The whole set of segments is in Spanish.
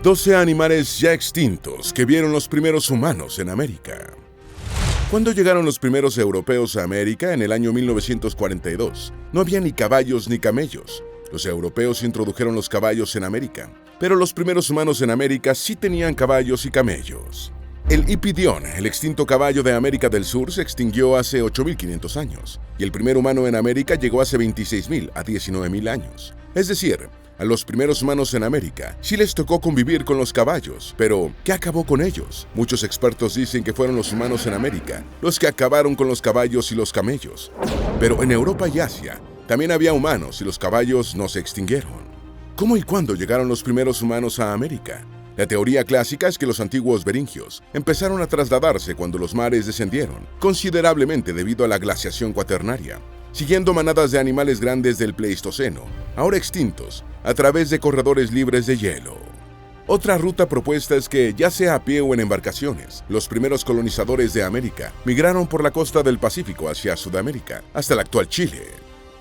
12 animales ya extintos que vieron los primeros humanos en América. Cuando llegaron los primeros europeos a América en el año 1942, no había ni caballos ni camellos. Los europeos introdujeron los caballos en América, pero los primeros humanos en América sí tenían caballos y camellos. El hipidión, el extinto caballo de América del Sur, se extinguió hace 8.500 años, y el primer humano en América llegó hace 26.000 a 19.000 años. Es decir, a los primeros humanos en América sí les tocó convivir con los caballos, pero ¿qué acabó con ellos? Muchos expertos dicen que fueron los humanos en América los que acabaron con los caballos y los camellos. Pero en Europa y Asia también había humanos y los caballos no se extinguieron. ¿Cómo y cuándo llegaron los primeros humanos a América? La teoría clásica es que los antiguos beringios empezaron a trasladarse cuando los mares descendieron considerablemente debido a la glaciación cuaternaria, siguiendo manadas de animales grandes del Pleistoceno, ahora extintos, a través de corredores libres de hielo. Otra ruta propuesta es que, ya sea a pie o en embarcaciones, los primeros colonizadores de América migraron por la costa del Pacífico hacia Sudamérica, hasta el actual Chile.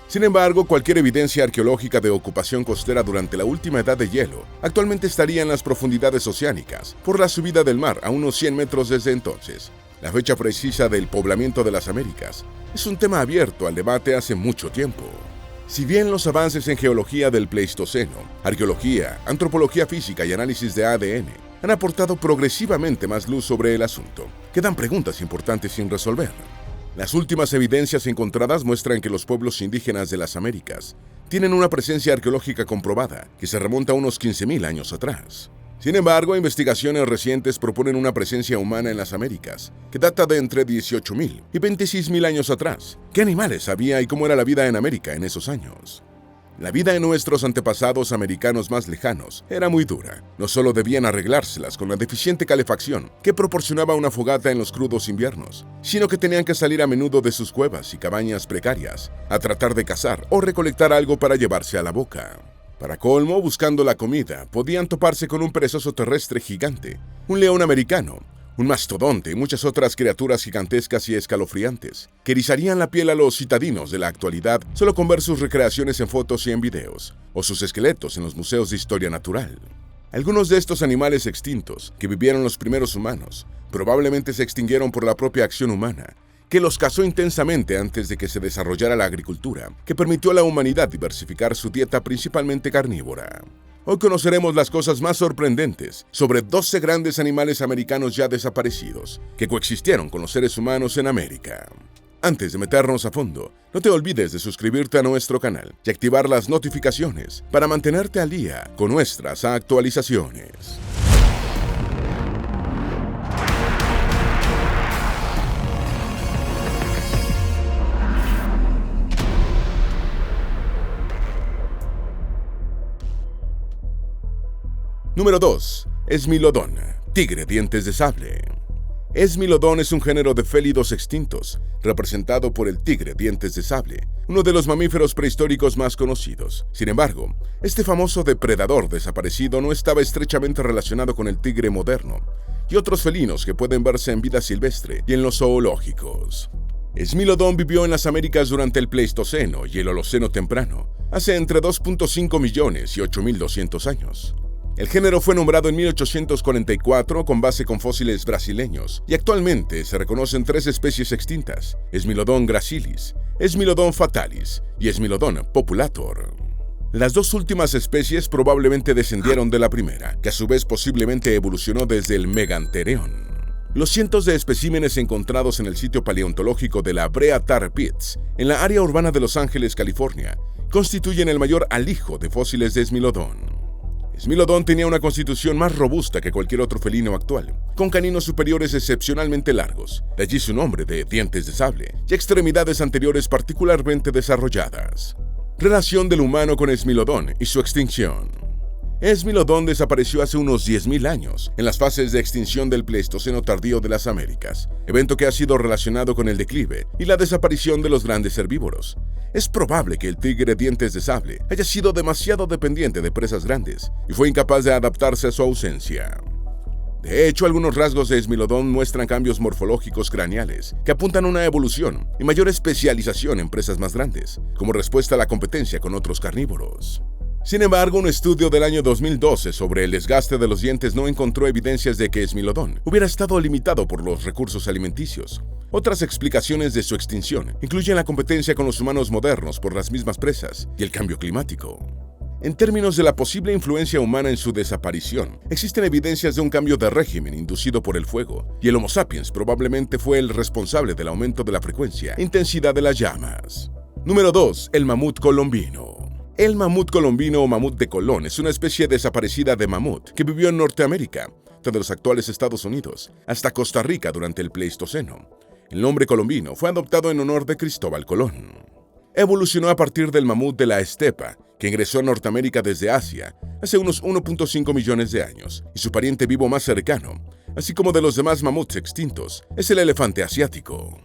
Sin embargo, cualquier evidencia arqueológica de ocupación costera durante la última edad de hielo actualmente estaría en las profundidades oceánicas, por la subida del mar a unos 100 metros desde entonces. La fecha precisa del poblamiento de las Américas es un tema abierto al debate hace mucho tiempo. Si bien los avances en geología del Pleistoceno, arqueología, antropología física y análisis de ADN han aportado progresivamente más luz sobre el asunto, quedan preguntas importantes sin resolver. Las últimas evidencias encontradas muestran que los pueblos indígenas de las Américas tienen una presencia arqueológica comprobada que se remonta a unos 15.000 años atrás. Sin embargo, investigaciones recientes proponen una presencia humana en las Américas que data de entre 18.000 y 26.000 años atrás. ¿Qué animales había y cómo era la vida en América en esos años? La vida de nuestros antepasados americanos más lejanos era muy dura. No solo debían arreglárselas con la deficiente calefacción que proporcionaba una fogata en los crudos inviernos, sino que tenían que salir a menudo de sus cuevas y cabañas precarias a tratar de cazar o recolectar algo para llevarse a la boca. Para colmo, buscando la comida, podían toparse con un perezoso terrestre gigante, un león americano, un mastodonte y muchas otras criaturas gigantescas y escalofriantes, que erizarían la piel a los citadinos de la actualidad solo con ver sus recreaciones en fotos y en videos, o sus esqueletos en los museos de historia natural. Algunos de estos animales extintos, que vivieron los primeros humanos, probablemente se extinguieron por la propia acción humana, que los cazó intensamente antes de que se desarrollara la agricultura, que permitió a la humanidad diversificar su dieta principalmente carnívora. Hoy conoceremos las cosas más sorprendentes sobre 12 grandes animales americanos ya desaparecidos, que coexistieron con los seres humanos en América. Antes de meternos a fondo, no te olvides de suscribirte a nuestro canal y activar las notificaciones para mantenerte al día con nuestras actualizaciones. Número 2. Esmilodón, tigre dientes de sable. Esmilodón es un género de félidos extintos, representado por el tigre dientes de sable, uno de los mamíferos prehistóricos más conocidos. Sin embargo, este famoso depredador desaparecido no estaba estrechamente relacionado con el tigre moderno y otros felinos que pueden verse en vida silvestre y en los zoológicos. Esmilodón vivió en las Américas durante el Pleistoceno y el Holoceno temprano, hace entre 2.5 millones y 8.200 años. El género fue nombrado en 1844 con base con fósiles brasileños y actualmente se reconocen 3 especies extintas: Esmilodon gracilis, Esmilodon fatalis y Esmilodon populator. Las 2 últimas especies probablemente descendieron de la primera, que a su vez posiblemente evolucionó desde el Megantereon. Los cientos de especímenes encontrados en el sitio paleontológico de la Brea Tar Pits, en la área urbana de Los Ángeles, California, constituyen el mayor alijo de fósiles de Esmilodon. Esmilodón tenía una constitución más robusta que cualquier otro felino actual, con caninos superiores excepcionalmente largos, de allí su nombre de dientes de sable, y extremidades anteriores particularmente desarrolladas. Relación del humano con Esmilodón y su extinción. Esmilodón desapareció hace unos 10.000 años, en las fases de extinción del Pleistoceno tardío de las Américas, evento que ha sido relacionado con el declive y la desaparición de los grandes herbívoros. Es probable que el tigre dientes de sable haya sido demasiado dependiente de presas grandes y fue incapaz de adaptarse a su ausencia. De hecho, algunos rasgos de Esmilodón muestran cambios morfológicos craneales que apuntan a una evolución y mayor especialización en presas más grandes, como respuesta a la competencia con otros carnívoros. Sin embargo, un estudio del año 2012 sobre el desgaste de los dientes no encontró evidencias de que Smilodon hubiera estado limitado por los recursos alimenticios. Otras explicaciones de su extinción incluyen la competencia con los humanos modernos por las mismas presas y el cambio climático. En términos de la posible influencia humana en su desaparición, existen evidencias de un cambio de régimen inducido por el fuego, y el Homo sapiens probablemente fue el responsable del aumento de la frecuencia e intensidad de las llamas. Número 2. El mamut colombino. El mamut colombino o mamut de Colón es una especie desaparecida de mamut que vivió en Norteamérica, desde los actuales Estados Unidos, hasta Costa Rica durante el Pleistoceno. El nombre colombino fue adoptado en honor de Cristóbal Colón. Evolucionó a partir del mamut de la estepa, que ingresó a Norteamérica desde Asia hace unos 1.5 millones de años, y su pariente vivo más cercano, así como de los demás mamuts extintos, es el elefante asiático.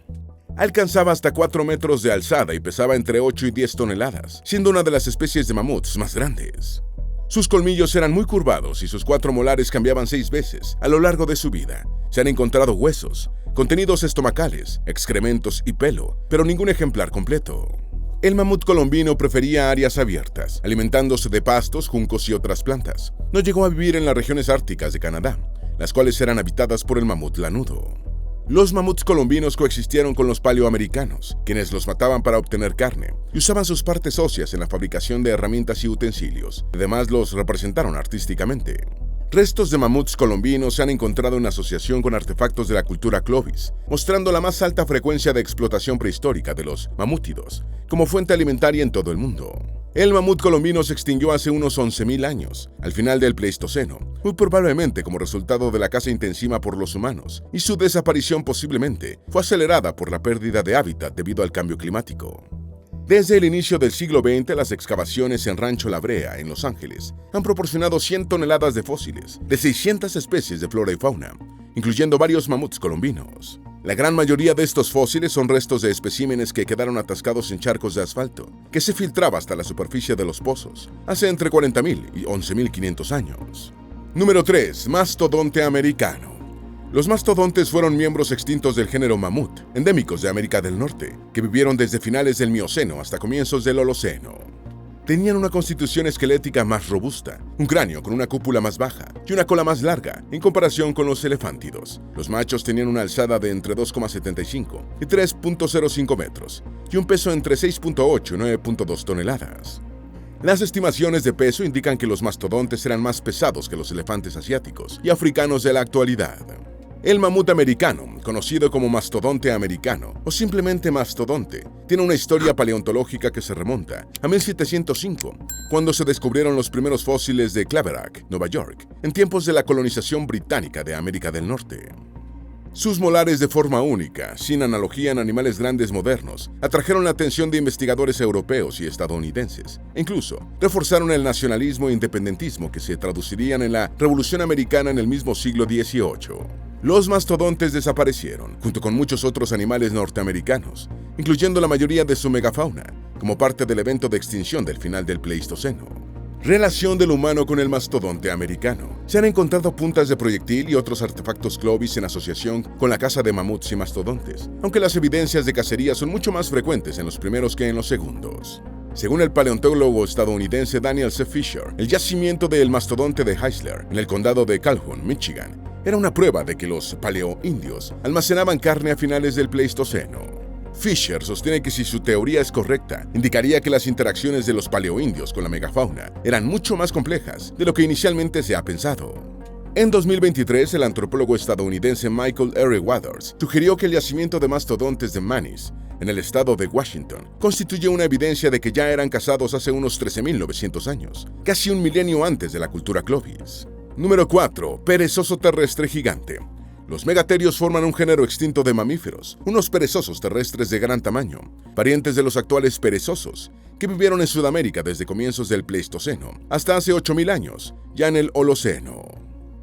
Alcanzaba hasta 4 metros de alzada y pesaba entre 8 y 10 toneladas, siendo una de las especies de mamuts más grandes. Sus colmillos eran muy curvados y sus 4 molares cambiaban 6 veces a lo largo de su vida. Se han encontrado huesos, contenidos estomacales, excrementos y pelo, pero ningún ejemplar completo. El mamut colombino prefería áreas abiertas, alimentándose de pastos, juncos y otras plantas. No llegó a vivir en las regiones árticas de Canadá, las cuales eran habitadas por el mamut lanudo. Los mamuts colombinos coexistieron con los paleoamericanos, quienes los mataban para obtener carne, y usaban sus partes óseas en la fabricación de herramientas y utensilios. Además, los representaron artísticamente. Restos de mamuts colombinos se han encontrado en asociación con artefactos de la cultura Clovis, mostrando la más alta frecuencia de explotación prehistórica de los mamútidos, como fuente alimentaria en todo el mundo. El mamut colombino se extinguió hace unos 11.000 años, al final del Pleistoceno, muy probablemente como resultado de la caza intensiva por los humanos, y su desaparición posiblemente fue acelerada por la pérdida de hábitat debido al cambio climático. Desde el inicio del siglo XX, las excavaciones en Rancho La Brea, en Los Ángeles, han proporcionado 100 toneladas de fósiles de 600 especies de flora y fauna, incluyendo varios mamuts colombinos. La gran mayoría de estos fósiles son restos de especímenes que quedaron atascados en charcos de asfalto, que se filtraba hasta la superficie de los pozos, hace entre 40.000 y 11.500 años. Número 3. Mastodonte americano. Los mastodontes fueron miembros extintos del género mamut, endémicos de América del Norte, que vivieron desde finales del Mioceno hasta comienzos del Holoceno. Tenían una constitución esquelética más robusta, un cráneo con una cúpula más baja y una cola más larga en comparación con los elefántidos. Los machos tenían una alzada de entre 2,75 y 3,05 metros y un peso entre 6,8 y 9,2 toneladas. Las estimaciones de peso indican que los mastodontes eran más pesados que los elefantes asiáticos y africanos de la actualidad. El mamut americano, conocido como mastodonte americano o simplemente mastodonte, tiene una historia paleontológica que se remonta a 1705, cuando se descubrieron los primeros fósiles de Claverack, Nueva York, en tiempos de la colonización británica de América del Norte. Sus molares de forma única, sin analogía en animales grandes modernos, atrajeron la atención de investigadores europeos y estadounidenses, e incluso reforzaron el nacionalismo e independentismo que se traducirían en la Revolución Americana en el mismo siglo XVIII. Los mastodontes desaparecieron, junto con muchos otros animales norteamericanos, incluyendo la mayoría de su megafauna, como parte del evento de extinción del final del Pleistoceno. Relación del humano con el mastodonte americano. Se han encontrado puntas de proyectil y otros artefactos Clovis en asociación con la caza de mamuts y mastodontes, aunque las evidencias de cacería son mucho más frecuentes en los primeros que en los segundos. Según el paleontólogo estadounidense Daniel C. Fisher, el yacimiento del mastodonte de Heisler, en el condado de Calhoun, Michigan, era una prueba de que los paleoindios almacenaban carne a finales del Pleistoceno. Fisher sostiene que si su teoría es correcta, indicaría que las interacciones de los paleoindios con la megafauna eran mucho más complejas de lo que inicialmente se ha pensado. En 2023, el antropólogo estadounidense Michael R. Waters sugirió que el yacimiento de mastodontes de Manis, en el estado de Washington, constituye una evidencia de que ya eran cazados hace unos 13.900 años, casi un milenio antes de la cultura Clovis. Número 4. Perezoso terrestre gigante. Los megatherios forman un género extinto de mamíferos, unos perezosos terrestres de gran tamaño, parientes de los actuales perezosos, que vivieron en Sudamérica desde comienzos del Pleistoceno hasta hace 8.000 años, ya en el Holoceno.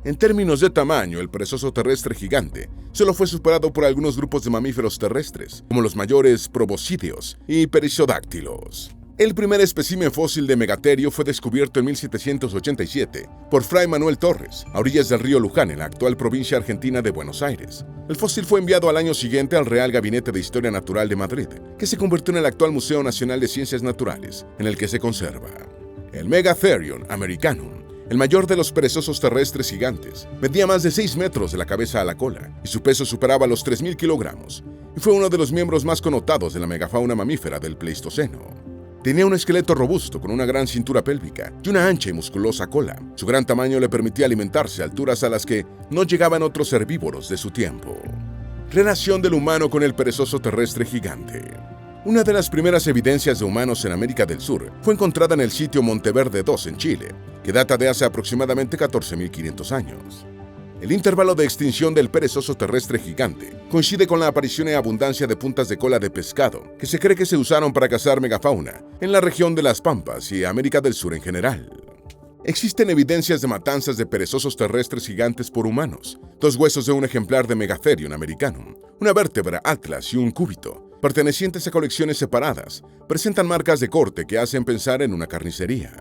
En términos de tamaño, el perezoso terrestre gigante solo fue superado por algunos grupos de mamíferos terrestres, como los mayores proboscideos y perissodactylos. El primer espécimen fósil de megaterio fue descubierto en 1787 por Fray Manuel Torres, a orillas del río Luján, en la actual provincia argentina de Buenos Aires. El fósil fue enviado al año siguiente al Real Gabinete de Historia Natural de Madrid, que se convirtió en el actual Museo Nacional de Ciencias Naturales, en el que se conserva. El Megatherium americanum, el mayor de los perezosos terrestres gigantes, medía más de 6 metros de la cabeza a la cola y su peso superaba los 3.000 kilogramos, y fue uno de los miembros más connotados de la megafauna mamífera del Pleistoceno. Tenía un esqueleto robusto con una gran cintura pélvica y una ancha y musculosa cola. Su gran tamaño le permitía alimentarse a alturas a las que no llegaban otros herbívoros de su tiempo. Relación del humano con el perezoso terrestre gigante. Una de las primeras evidencias de humanos en América del Sur fue encontrada en el sitio Monteverde II en Chile, que data de hace aproximadamente 14.500 años. El intervalo de extinción del perezoso terrestre gigante coincide con la aparición y abundancia de puntas de cola de pescado que se cree que se usaron para cazar megafauna en la región de las Pampas y América del Sur en general. Existen evidencias de matanzas de perezosos terrestres gigantes por humanos, 2 huesos de un ejemplar de Megatherium americanum, una vértebra Atlas y un cúbito, pertenecientes a colecciones separadas, presentan marcas de corte que hacen pensar en una carnicería.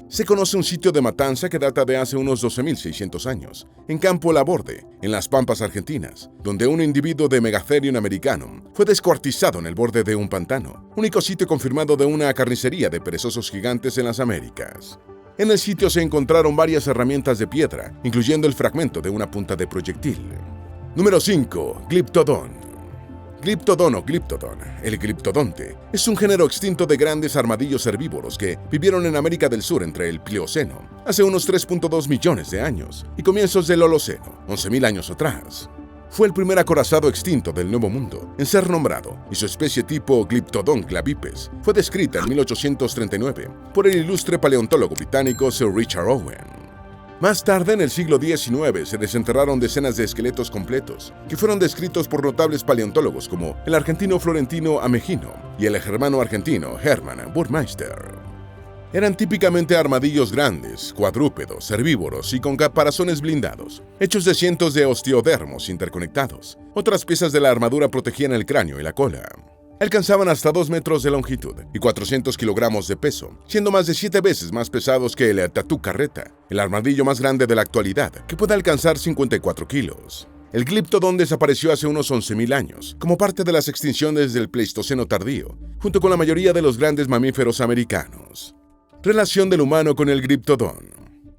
Se conoce un sitio de matanza que data de hace unos 12.600 años, en Campo Laborde, en las Pampas argentinas, donde un individuo de Megatherium americanum fue descuartizado en el borde de un pantano, único sitio confirmado de una carnicería de perezosos gigantes en las Américas. En el sitio se encontraron varias herramientas de piedra, incluyendo el fragmento de una punta de proyectil. Número 5. Glyptodon. Glyptodon o Glyptodon, el gliptodonte, es un género extinto de grandes armadillos herbívoros que vivieron en América del Sur entre el Plioceno, hace unos 3.2 millones de años, y comienzos del Holoceno, 11.000 años atrás. Fue el primer acorazado extinto del Nuevo Mundo en ser nombrado, y su especie tipo Glyptodon clavipes fue descrita en 1839 por el ilustre paleontólogo británico Sir Richard Owen. Más tarde, en el siglo XIX, se desenterraron decenas de esqueletos completos, que fueron descritos por notables paleontólogos como el argentino Florentino Ameghino y el germano argentino Hermann Burmeister. Eran típicamente armadillos grandes, cuadrúpedos, herbívoros y con caparazones blindados, hechos de cientos de osteodermos interconectados. Otras piezas de la armadura protegían el cráneo y la cola. Alcanzaban hasta 2 metros de longitud y 400 kilogramos de peso, siendo más de 7 veces más pesados que el Tatú carreta, el armadillo más grande de la actualidad, que puede alcanzar 54 kilos. El Glyptodon desapareció hace unos 11.000 años, como parte de las extinciones del Pleistoceno tardío, junto con la mayoría de los grandes mamíferos americanos. Relación del humano con el Glyptodon.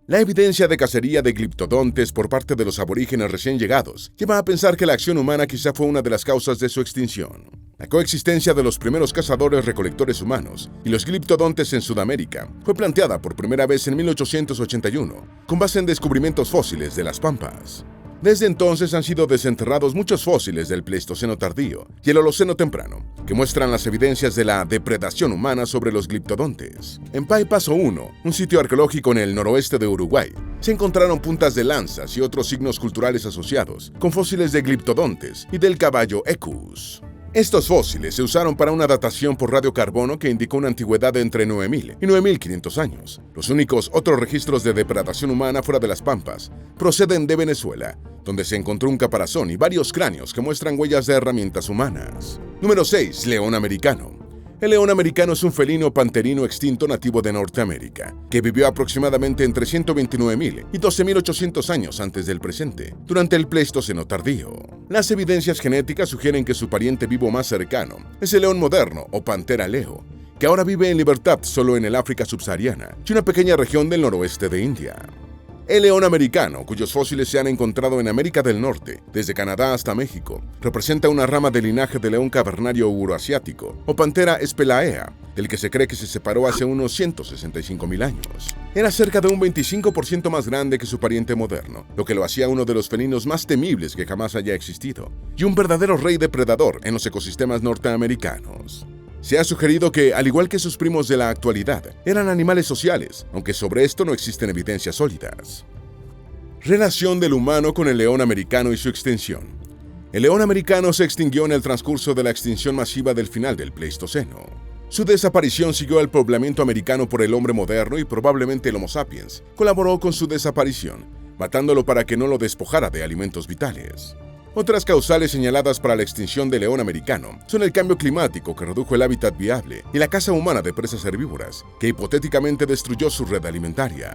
La evidencia de cacería de gliptodontes por parte de los aborígenes recién llegados lleva a pensar que la acción humana quizá fue una de las causas de su extinción. La coexistencia de los primeros cazadores-recolectores humanos y los gliptodontes en Sudamérica fue planteada por primera vez en 1881, con base en descubrimientos fósiles de las Pampas. Desde entonces han sido desenterrados muchos fósiles del Pleistoceno tardío y el Holoceno temprano, que muestran las evidencias de la depredación humana sobre los gliptodontes. En Paipaso 1, un sitio arqueológico en el noroeste de Uruguay, se encontraron puntas de lanzas y otros signos culturales asociados con fósiles de gliptodontes y del caballo Equus. Estos fósiles se usaron para una datación por radiocarbono que indicó una antigüedad de entre 9.000 y 9.500 años. Los únicos otros registros de depredación humana fuera de las Pampas proceden de Venezuela, donde se encontró un caparazón y varios cráneos que muestran huellas de herramientas humanas. Número 6. León americano. El león americano es un felino panterino extinto nativo de Norteamérica, que vivió aproximadamente entre 129.000 y 12.800 años antes del presente, durante el Pleistoceno tardío. Las evidencias genéticas sugieren que su pariente vivo más cercano es el león moderno o pantera leo, que ahora vive en libertad solo en el África subsahariana y una pequeña región del noroeste de India. El león americano, cuyos fósiles se han encontrado en América del Norte, desde Canadá hasta México, representa una rama del linaje de león cavernario euroasiático, o Panthera spelaea, del que se cree que se separó hace unos 165.000 años. Era cerca de un 25% más grande que su pariente moderno, lo que lo hacía uno de los felinos más temibles que jamás haya existido, y un verdadero rey depredador en los ecosistemas norteamericanos. Se ha sugerido que, al igual que sus primos de la actualidad, eran animales sociales, aunque sobre esto no existen evidencias sólidas. Relación del humano con el león americano y su extinción. El león americano se extinguió en el transcurso de la extinción masiva del final del Pleistoceno. Su desaparición siguió al poblamiento americano por el hombre moderno y probablemente el Homo sapiens colaboró con su desaparición, matándolo para que no lo despojara de alimentos vitales. Otras causales señaladas para la extinción del león americano son el cambio climático que redujo el hábitat viable y la caza humana de presas herbívoras, que hipotéticamente destruyó su red alimentaria.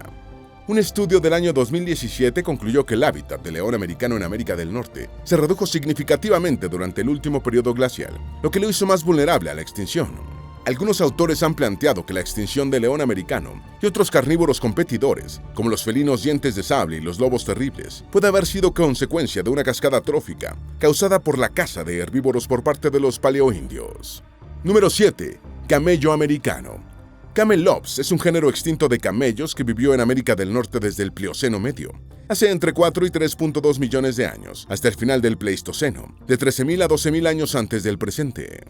Un estudio del año 2017 concluyó que el hábitat del león americano en América del Norte se redujo significativamente durante el último periodo glacial, lo que lo hizo más vulnerable a la extinción. Algunos autores han planteado que la extinción del león americano y otros carnívoros competidores, como los felinos dientes de sable y los lobos terribles, puede haber sido consecuencia de una cascada trófica causada por la caza de herbívoros por parte de los paleoindios. Número 7. Camello americano. Camelops es un género extinto de camellos que vivió en América del Norte desde el Plioceno medio, hace entre 4 y 3.2 millones de años, hasta el final del Pleistoceno, de 13.000 a 12.000 años antes del presente.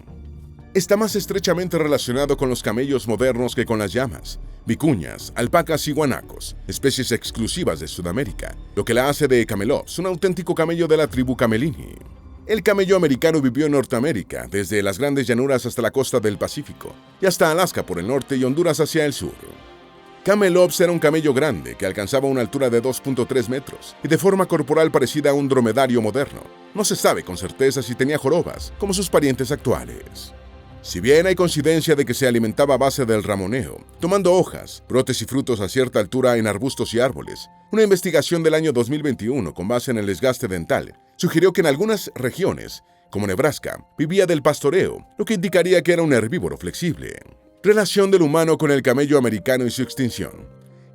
Está más estrechamente relacionado con los camellos modernos que con las llamas, vicuñas, alpacas y guanacos, especies exclusivas de Sudamérica, lo que la hace de Camelops un auténtico camello de la tribu Camelini. El camello americano vivió en Norteamérica, desde las grandes llanuras hasta la costa del Pacífico, y hasta Alaska por el norte y Honduras hacia el sur. Camelops era un camello grande que alcanzaba una altura de 2.3 metros y de forma corporal parecida a un dromedario moderno. No se sabe con certeza si tenía jorobas, como sus parientes actuales. Si bien hay coincidencia de que se alimentaba a base del ramoneo, tomando hojas, brotes y frutos a cierta altura en arbustos y árboles, una investigación del año 2021 con base en el desgaste dental sugirió que en algunas regiones, como Nebraska, vivía del pastoreo, lo que indicaría que era un herbívoro flexible. Relación del humano con el camello americano y su extinción.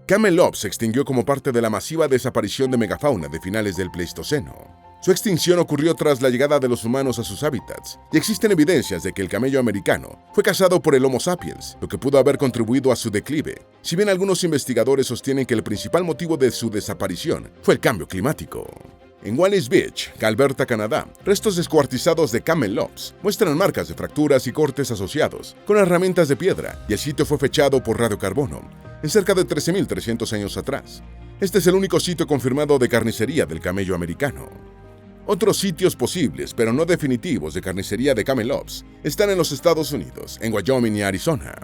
Camelops se extinguió como parte de la masiva desaparición de megafauna de finales del Pleistoceno. Su extinción ocurrió tras la llegada de los humanos a sus hábitats, y existen evidencias de que el camello americano fue cazado por el Homo sapiens, lo que pudo haber contribuido a su declive, si bien algunos investigadores sostienen que el principal motivo de su desaparición fue el cambio climático. En Wallis Beach, Alberta, Canadá, restos descuartizados de Camelops muestran marcas de fracturas y cortes asociados con herramientas de piedra, y el sitio fue fechado por radiocarbono en cerca de 13.300 años atrás. Este es el único sitio confirmado de carnicería del camello americano. Otros sitios posibles, pero no definitivos, de carnicería de Camelops están en los Estados Unidos, en Wyoming y Arizona.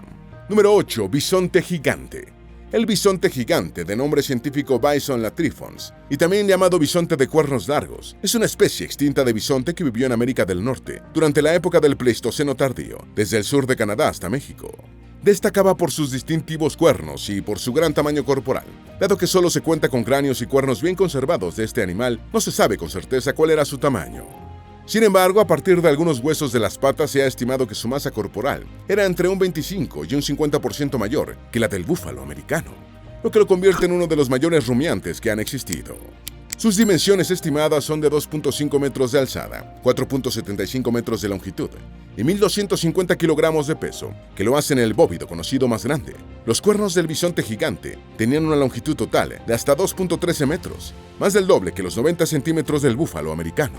Número 8. Bisonte gigante. El bisonte gigante, de nombre científico Bison latrifons, y también llamado bisonte de cuernos largos, es una especie extinta de bisonte que vivió en América del Norte durante la época del Pleistoceno tardío, desde el sur de Canadá hasta México. Destacaba por sus distintivos cuernos y por su gran tamaño corporal. Dado que solo se cuenta con cráneos y cuernos bien conservados de este animal, no se sabe con certeza cuál era su tamaño. Sin embargo, a partir de algunos huesos de las patas se ha estimado que su masa corporal era entre un 25 y un 50% mayor que la del búfalo americano, lo que lo convierte en uno de los mayores rumiantes que han existido. Sus dimensiones estimadas son de 2.5 metros de alzada, 4.75 metros de longitud y 1.250 kilogramos de peso, que lo hacen el bóvido conocido más grande. Los cuernos del bisonte gigante tenían una longitud total de hasta 2.13 metros, más del doble que los 90 centímetros del búfalo americano.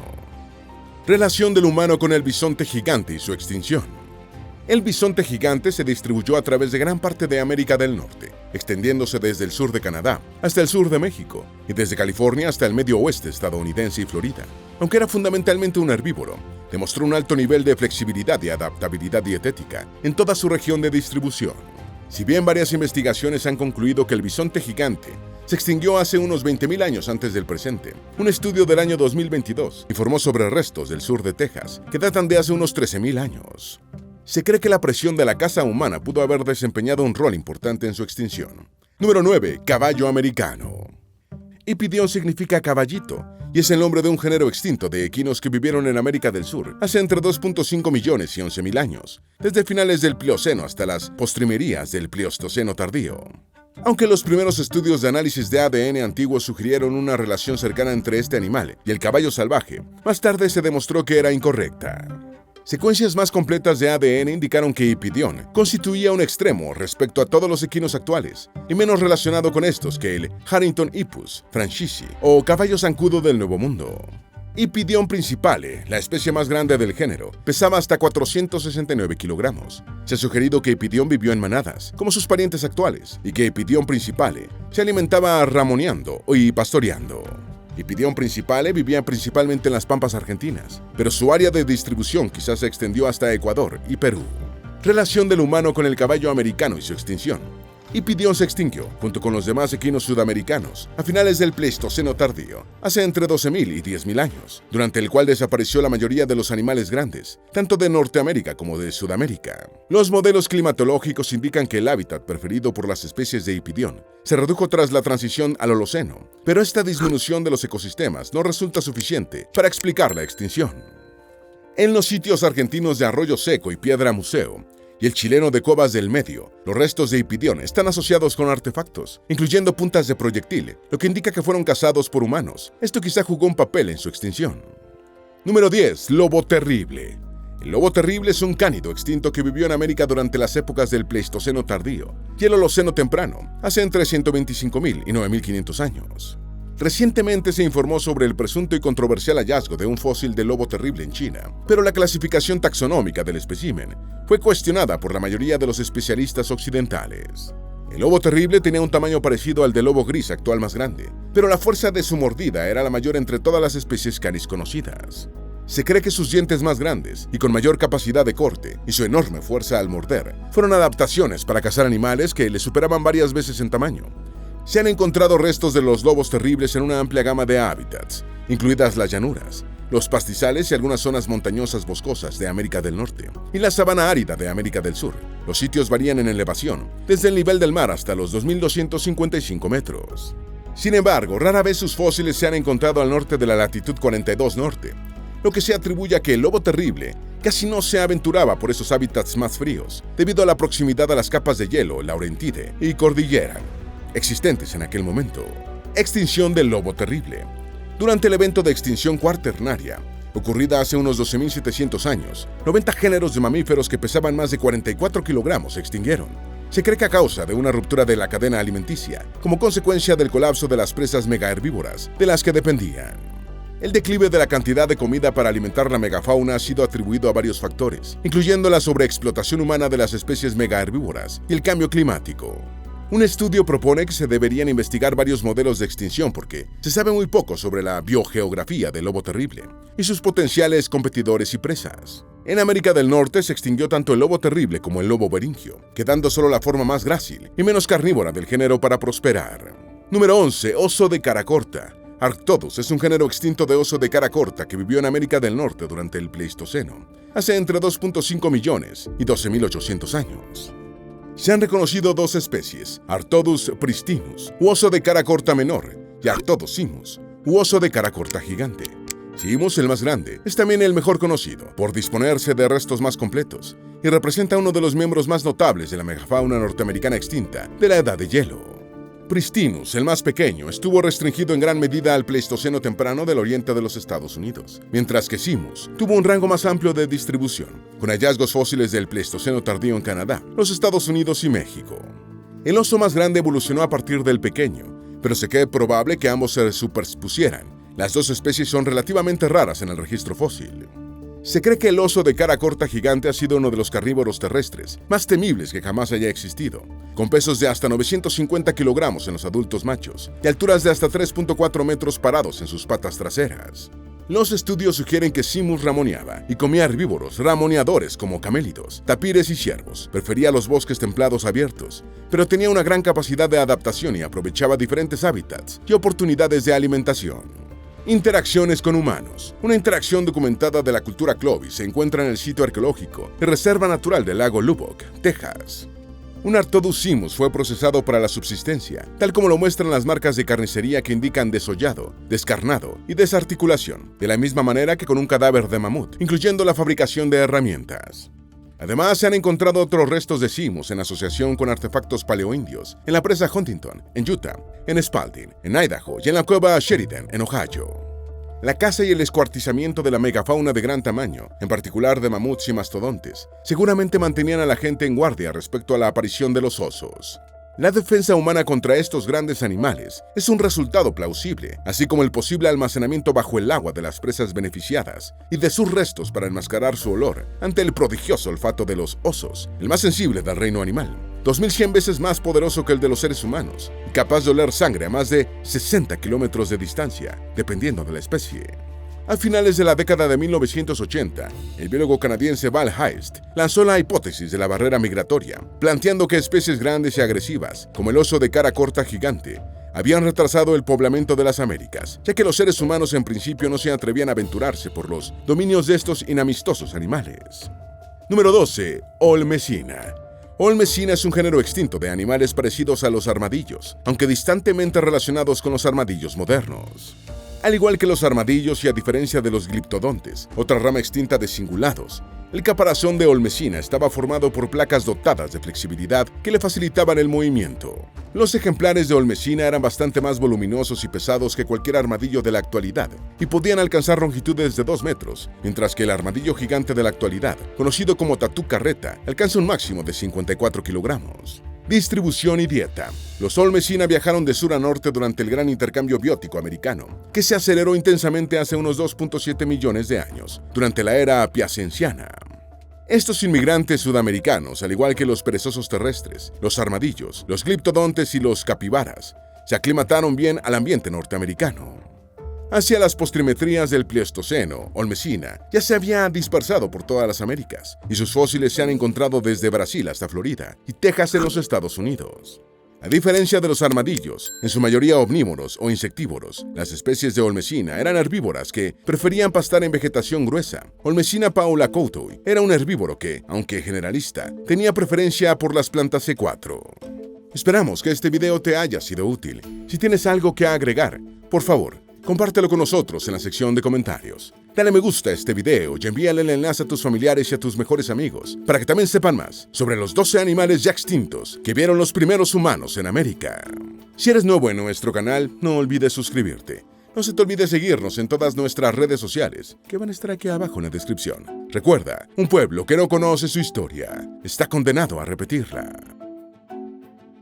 Relación del humano con el bisonte gigante y su extinción. El bisonte gigante se distribuyó a través de gran parte de América del Norte, extendiéndose desde el sur de Canadá hasta el sur de México y desde California hasta el medio oeste estadounidense y Florida. Aunque era fundamentalmente un herbívoro, demostró un alto nivel de flexibilidad y adaptabilidad dietética en toda su región de distribución. Si bien varias investigaciones han concluido que el bisonte gigante se extinguió hace unos 20.000 años antes del presente, un estudio del año 2022 informó sobre restos del sur de Texas que datan de hace unos 13.000 años. Se cree que la presión de la caza humana pudo haber desempeñado un rol importante en su extinción. Número 9. Caballo americano. Hipidión significa caballito y es el nombre de un género extinto de equinos que vivieron en América del Sur hace entre 2.5 millones y 11.000 años, desde finales del Plioceno hasta las postrimerías del Pleistoceno tardío. Aunque los primeros estudios de análisis de ADN antiguos sugirieron una relación cercana entre este animal y el caballo salvaje, más tarde se demostró que era incorrecta. Secuencias más completas de ADN indicaron que Hipidión constituía un extremo respecto a todos los equinos actuales, y menos relacionado con estos que el Harrington Hippus francesi o caballo zancudo del Nuevo Mundo. Hipidión principale, la especie más grande del género, pesaba hasta 469 kilogramos. Se ha sugerido que Hipidión vivió en manadas, como sus parientes actuales, y que Hipidión principale se alimentaba ramoneando y pastoreando. Hipidión principale vivía principalmente en las pampas argentinas, pero su área de distribución quizás se extendió hasta Ecuador y Perú. Relación del humano con el caballo americano y su extinción. Hipidión se extinguió, junto con los demás equinos sudamericanos, a finales del Pleistoceno tardío, hace entre 12.000 y 10.000 años, durante el cual desapareció la mayoría de los animales grandes, tanto de Norteamérica como de Sudamérica. Los modelos climatológicos indican que el hábitat preferido por las especies de Hipidión se redujo tras la transición al Holoceno, pero esta disminución de los ecosistemas no resulta suficiente para explicar la extinción. En los sitios argentinos de Arroyo Seco y Piedra Museo, y el chileno de Cuevas del Medio. Los restos de Hipidión están asociados con artefactos, incluyendo puntas de proyectil, lo que indica que fueron cazados por humanos. Esto quizá jugó un papel en su extinción. Número 10. Lobo terrible. El lobo terrible es un cánido extinto que vivió en América durante las épocas del Pleistoceno tardío y el Holoceno temprano, hace entre 125.000 y 9.500 años. Recientemente se informó sobre el presunto y controversial hallazgo de un fósil de lobo terrible en China, pero la clasificación taxonómica del espécimen fue cuestionada por la mayoría de los especialistas occidentales. El lobo terrible tenía un tamaño parecido al del lobo gris actual más grande, pero la fuerza de su mordida era la mayor entre todas las especies canis conocidas. Se cree que sus dientes más grandes y con mayor capacidad de corte y su enorme fuerza al morder fueron adaptaciones para cazar animales que le superaban varias veces en tamaño. Se han encontrado restos de los lobos terribles en una amplia gama de hábitats, incluidas las llanuras, los pastizales y algunas zonas montañosas boscosas de América del Norte, y la sabana árida de América del Sur. Los sitios varían en elevación, desde el nivel del mar hasta los 2.255 metros. Sin embargo, rara vez sus fósiles se han encontrado al norte de la latitud 42 norte, lo que se atribuye a que el lobo terrible casi no se aventuraba por esos hábitats más fríos, debido a la proximidad a las capas de hielo, Laurentide y Cordillera, existentes en aquel momento. Extinción del lobo terrible. Durante el evento de extinción cuaternaria, ocurrida hace unos 12.700 años, 90 géneros de mamíferos que pesaban más de 44 kilogramos se extinguieron. Se cree que a causa de una ruptura de la cadena alimenticia, como consecuencia del colapso de las presas megaherbívoras de las que dependían. El declive de la cantidad de comida para alimentar la megafauna ha sido atribuido a varios factores, incluyendo la sobreexplotación humana de las especies megaherbívoras y el cambio climático. Un estudio propone que se deberían investigar varios modelos de extinción porque se sabe muy poco sobre la biogeografía del lobo terrible y sus potenciales competidores y presas. En América del Norte se extinguió tanto el lobo terrible como el lobo beringio, quedando solo la forma más grácil y menos carnívora del género para prosperar. Número 11. Oso de cara corta. Arctodus es un género extinto de oso de cara corta que vivió en América del Norte durante el Pleistoceno, hace entre 2.5 millones y 12.800 años. Se han reconocido dos especies, Arctodus pristinus, u oso de cara corta menor, y Arctodus simus, u oso de cara corta gigante. Simus, el más grande, es también el mejor conocido, por disponerse de restos más completos, y representa uno de los miembros más notables de la megafauna norteamericana extinta de la Edad de Hielo. Pristinus, el más pequeño, estuvo restringido en gran medida al Pleistoceno temprano del oriente de los Estados Unidos, mientras que Simus tuvo un rango más amplio de distribución, con hallazgos fósiles del Pleistoceno tardío en Canadá, los Estados Unidos y México. El oso más grande evolucionó a partir del pequeño, pero se cree probable que ambos se superpusieran. Las dos especies son relativamente raras en el registro fósil. Se cree que el oso de cara corta gigante ha sido uno de los carnívoros terrestres más temibles que jamás haya existido, con pesos de hasta 950 kilogramos en los adultos machos y alturas de hasta 3.4 metros parados en sus patas traseras. Los estudios sugieren que Simus ramoneaba y comía herbívoros ramoneadores como camélidos, tapires y ciervos. Prefería los bosques templados abiertos, pero tenía una gran capacidad de adaptación y aprovechaba diferentes hábitats y oportunidades de alimentación. Interacciones con humanos. Una interacción documentada de la cultura Clovis se encuentra en el sitio arqueológico y reserva natural del lago Lubbock, Texas. Un Arctodus simus fue procesado para la subsistencia, tal como lo muestran las marcas de carnicería que indican desollado, descarnado y desarticulación, de la misma manera que con un cadáver de mamut, incluyendo la fabricación de herramientas. Además, se han encontrado otros restos de simus en asociación con artefactos paleoindios en la presa Huntington, en Utah, en Spalding, en Idaho y en la cueva Sheridan, en Ohio. La caza y el descuartizamiento de la megafauna de gran tamaño, en particular de mamuts y mastodontes, seguramente mantenían a la gente en guardia respecto a la aparición de los osos. La defensa humana contra estos grandes animales es un resultado plausible, así como el posible almacenamiento bajo el agua de las presas beneficiadas y de sus restos para enmascarar su olor ante el prodigioso olfato de los osos, el más sensible del reino animal, 2100 veces más poderoso que el de los seres humanos, y capaz de oler sangre a más de 60 kilómetros de distancia, dependiendo de la especie. A finales de la década de 1980, el biólogo canadiense Val Heist lanzó la hipótesis de la barrera migratoria, planteando que especies grandes y agresivas, como el oso de cara corta gigante, habían retrasado el poblamiento de las Américas, ya que los seres humanos en principio no se atrevían a aventurarse por los dominios de estos inamistosos animales. Número 12. Olmecina. Olmecina es un género extinto de animales parecidos a los armadillos, aunque distantemente relacionados con los armadillos modernos. Al igual que los armadillos y a diferencia de los gliptodontes, otra rama extinta de cingulados, El caparazón de Olmesina estaba formado por placas dotadas de flexibilidad que le facilitaban el movimiento. Los ejemplares de Olmesina eran bastante más voluminosos y pesados que cualquier armadillo de la actualidad y podían alcanzar longitudes de 2 metros, mientras que el armadillo gigante de la actualidad, conocido como tatú carreta, alcanza un máximo de 54 kilogramos. Distribución y dieta. Los Olmesina viajaron de sur a norte durante el gran intercambio biótico americano, que se aceleró intensamente hace unos 2.7 millones de años, durante la era piacenciana. Estos inmigrantes sudamericanos, al igual que los perezosos terrestres, los armadillos, los gliptodontes y los capibaras, se aclimataron bien al ambiente norteamericano. Hacia las postrimerías del Pleistoceno, Olmesina ya se había dispersado por todas las Américas, y sus fósiles se han encontrado desde Brasil hasta Florida y Texas en los Estados Unidos. A diferencia de los armadillos, en su mayoría omnívoros o insectívoros, las especies de Olmesina eran herbívoras que preferían pastar en vegetación gruesa. Olmesina paulicoutou era un herbívoro que, aunque generalista, tenía preferencia por las plantas C4. Esperamos que este video te haya sido útil. Si tienes algo que agregar, por favor, compártelo con nosotros en la sección de comentarios. Dale me gusta a este video y envíale el enlace a tus familiares y a tus mejores amigos para que también sepan más sobre los 12 animales ya extintos que vieron los primeros humanos en América. Si eres nuevo en nuestro canal, no olvides suscribirte. No se te olvide seguirnos en todas nuestras redes sociales, que van a estar aquí abajo en la descripción. Recuerda, un pueblo que no conoce su historia está condenado a repetirla.